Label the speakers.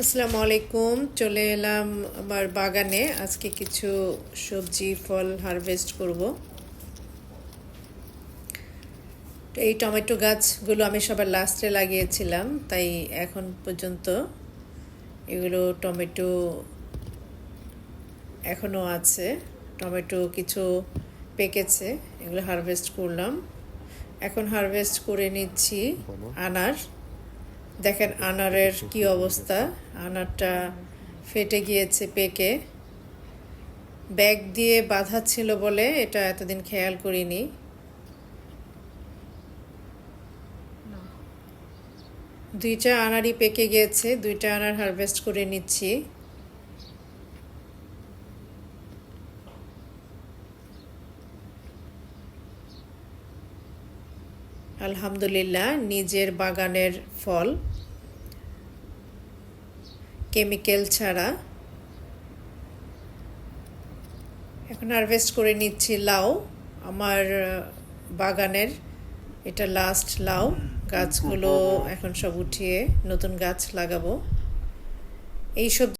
Speaker 1: আসসালামু আলাইকুম। চলে এলাম আমার বাগানে। আজকে কিছু সবজি ফল হারভেস্ট করব। তো এই টমেটো গাছগুলো আমি সবার লাস্টে লাগিয়েছিলাম, তাই এখন পর্যন্ত এগুলো টমেটো এখনও আছে। টমেটো কিছু পেকেছে, এগুলো হারভেস্ট করলাম। এখন হারভেস্ট করে নিচ্ছি আনার। দেখেন আনারের কি অবস্থা, আনারটা ফেটে গিয়েছে পেকে। ব্যাগ দিয়ে বাঁধা ছিল বলে এটা এতদিন খেয়াল করিনি। দুইটা আনারই পেকে গিয়েছে, দুইটা আনার হারভেস্ট করে নিচ্ছি। আলহামদুলিল্লাহ, নিজের বাগানের ফল, কেমিক্যাল ছাড়া। এখন হারভেস্ট করে নিচ্ছি লাউ। আমার বাগানের এটা লাস্ট লাউ। গাছগুলো এখন সব উঠিয়ে নতুন গাছ লাগাবো। এই সব